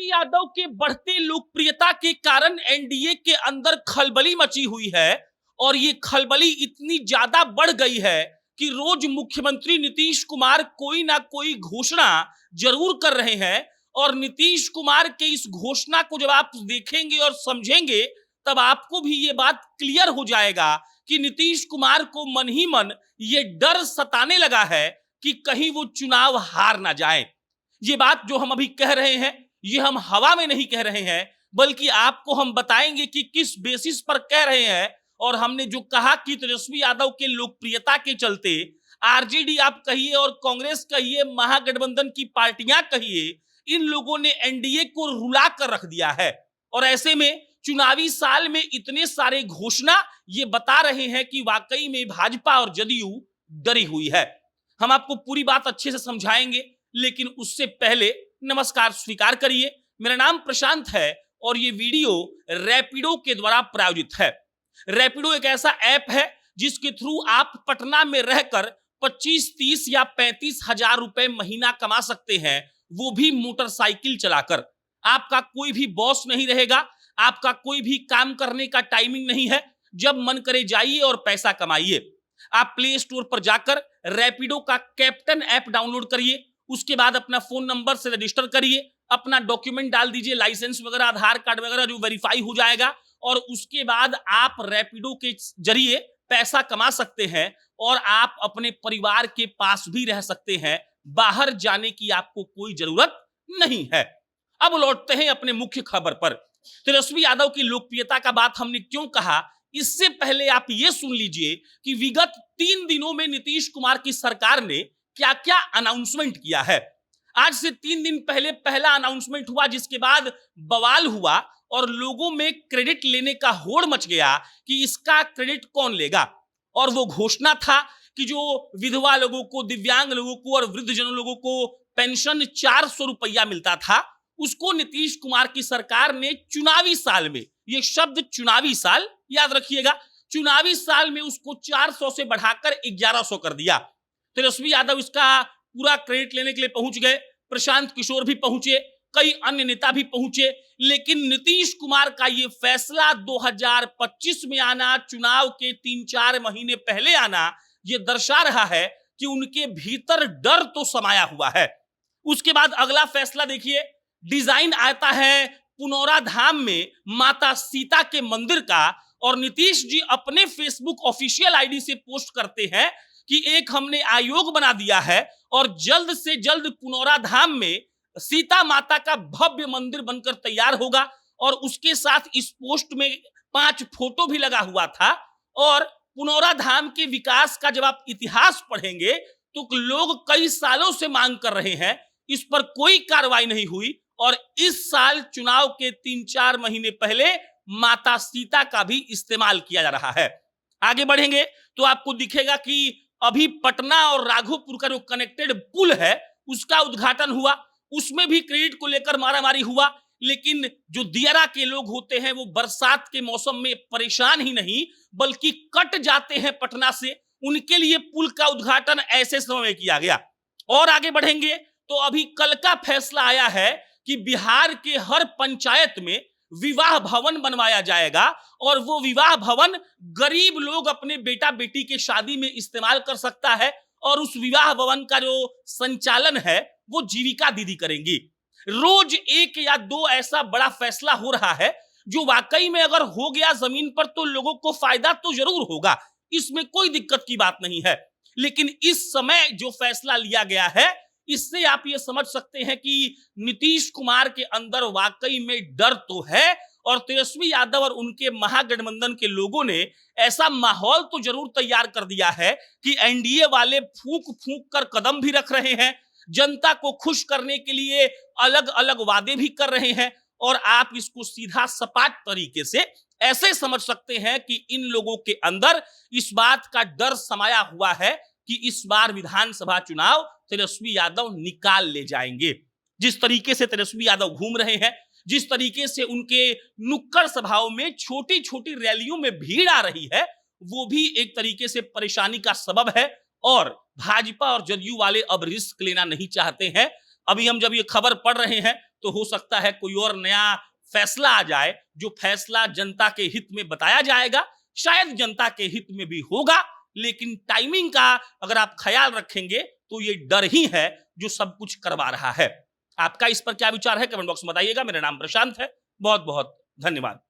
यादव के बढ़ते लोकप्रियता के कारण एनडीए के अंदर खलबली मची हुई है और ये खलबली इतनी ज्यादा बढ़ गई है कि रोज मुख्यमंत्री नीतीश कुमार कोई ना कोई घोषणा जरूर कर रहे हैं। और नीतीश कुमार के इस घोषणा को जब आप देखेंगे और समझेंगे तब आपको भी ये बात क्लियर हो जाएगा कि नीतीश कुमार को मन ही मन ये डर सताने लगा है कि कहीं वो चुनाव हार ना जाए। ये बात जो हम अभी कह रहे हैं ये हम हवा में नहीं कह रहे हैं, बल्कि आपको हम बताएंगे कि किस बेसिस पर कह रहे हैं। और हमने जो कहा कि तेजस्वी यादव के लोकप्रियता के चलते आरजेडी आप कहिए और कांग्रेस कहिए, महागठबंधन की पार्टियां कहिए, इन लोगों ने एनडीए को रुला कर रख दिया है। और ऐसे में चुनावी साल में इतने सारे घोषणा ये बता रहे हैं कि वाकई में भाजपा और जदयू डरी हुई है। हम आपको पूरी बात अच्छे से समझाएंगे, लेकिन उससे पहले नमस्कार स्वीकार करिए। मेरा नाम प्रशांत है और ये वीडियो रैपिडो के द्वारा प्रायोजित है। रैपिडो एक ऐसा ऐप है जिसके थ्रू आप पटना में रहकर 25, 30 या 35 हजार रुपए महीना कमा सकते हैं, वो भी मोटरसाइकिल चलाकर। आपका कोई भी बॉस नहीं रहेगा, आपका कोई भी काम करने का टाइमिंग नहीं है। जब मन करे जाइए और पैसा कमाइए। आप प्ले स्टोर पर जाकर रैपिडो का कैप्टन ऐप डाउनलोड करिए, उसके बाद अपना फोन नंबर से रजिस्टर करिए, अपना डॉक्यूमेंट डाल दीजिए, लाइसेंस वगैरह, आधार कार्ड वगैरह जो वेरीफाई हो जाएगा, और उसके बाद आप रैपिडो के जरिए पैसा कमा सकते हैं और आप अपने परिवार के पास भी रह सकते हैं। बाहर जाने की आपको कोई जरूरत नहीं है। अब लौटते हैं अपने मुख्य खबर पर। तेजस्वी यादव की लोकप्रियता का बात हमने क्यों कहा, इससे पहले आप यह सुन लीजिए कि विगत 3 दिनों में नीतीश कुमार की सरकार ने क्या क्या अनाउंसमेंट किया है। आज से 3 दिन पहले पहला अनाउंसमेंट हुआ, जिसके बाद बवाल हुआ और लोगों में क्रेडिट लेने का होड़ मच गया कि इसका क्रेडिट कौन लेगा। और वो घोषणा था कि जो विधवा लोगों को, दिव्यांग लोगों को और वृद्धजन लोगों को पेंशन 400 रुपया मिलता था, उसको नीतीश कुमार की सरकार ने चुनावी साल में, ये शब्द चुनावी साल याद रखिएगा, चुनावी साल में उसको 400 से बढ़ाकर 1100 कर दिया। तेजस्वी यादव इसका पूरा क्रेडिट लेने के लिए पहुंच गए, प्रशांत किशोर भी पहुंचे, कई अन्य नेता भी पहुंचे, लेकिन नीतीश कुमार का यह फैसला 2025 में आना, चुनाव के 3-4 महीने पहले आना, यह दर्शा रहा है कि उनके भीतर डर तो समाया हुआ है। उसके बाद अगला फैसला देखिए, डिजाइन आता है पुनौरा धाम में माता सीता के मंदिर का, और नीतीश जी अपने फेसबुक ऑफिशियल आईडी से पोस्ट करते हैं कि एक हमने आयोग बना दिया है और जल्द से जल्द पुनौरा धाम में सीता माता का भव्य मंदिर बनकर तैयार होगा। और उसके साथ इस पोस्ट में 5 फोटो भी लगा हुआ था। और पुनौरा धाम के विकास का जब आप इतिहास पढ़ेंगे तो लोग कई सालों से मांग कर रहे हैं, इस पर कोई कार्रवाई नहीं हुई। और इस साल चुनाव के 3-4 महीने पहले माता सीता का भी इस्तेमाल किया जा रहा है। आगे बढ़ेंगे तो आपको दिखेगा कि अभी पटना और राघोपुर का जो कनेक्टेड पुल है उसका उद्घाटन हुआ, उसमें भी क्रेडिट को लेकर मारामारी हुआ। लेकिन जो दियारा के लोग होते हैं वो बरसात के मौसम में परेशान ही नहीं बल्कि कट जाते हैं पटना से, उनके लिए पुल का उद्घाटन ऐसे समय में किया गया। और आगे बढ़ेंगे तो अभी कल का फैसला आया है कि बिहार के हर पंचायत में विवाह भवन बनवाया जाएगा और वो विवाह भवन गरीब लोग अपने बेटा बेटी के शादी में इस्तेमाल कर सकता है। और उस विवाह भवन का जो संचालन है वो जीविका दीदी करेंगी। रोज 1 या 2 ऐसा बड़ा फैसला हो रहा है जो वाकई में अगर हो गया जमीन पर तो लोगों को फायदा तो जरूर होगा, इसमें कोई दिक्कत की बात नहीं है। लेकिन इस समय जो फैसला लिया गया है इससे आप ये समझ सकते हैं कि नीतीश कुमार के अंदर वाकई में डर तो है और तेजस्वी यादव और उनके महागठबंधन के लोगों ने ऐसा माहौल तो जरूर तैयार कर दिया है कि एनडीए वाले फूंक फूंक कर कदम भी रख रहे हैं, जनता को खुश करने के लिए अलग अलग वादे भी कर रहे हैं। और आप इसको सीधा सपाट तरीके से ऐसे समझ सकते हैं कि इन लोगों के अंदर इस बात का डर समाया हुआ है कि इस बार विधानसभा चुनाव तेजस्वी यादव निकाल ले जाएंगे। जिस तरीके से तेजस्वी यादव घूम रहे हैं, जिस तरीके से उनके नुक्कड़ सभाओं में छोटी छोटी रैलियों में भीड़ आ रही है, वो भी एक तरीके से परेशानी का सबब है। और भाजपा और जदयू वाले अब रिस्क लेना नहीं चाहते हैं। अभी हम जब ये खबर पढ़ रहे हैं तो हो सकता है कोई और नया फैसला आ जाए, जो फैसला जनता के हित में बताया जाएगा, शायद जनता के हित में भी होगा, लेकिन टाइमिंग का अगर आप ख्याल रखेंगे तो ये डर ही है जो सब कुछ करवा रहा है। आपका इस पर क्या विचार है, कमेंट बॉक्स में बताइएगा। मेरा नाम प्रशांत है। बहुत बहुत धन्यवाद।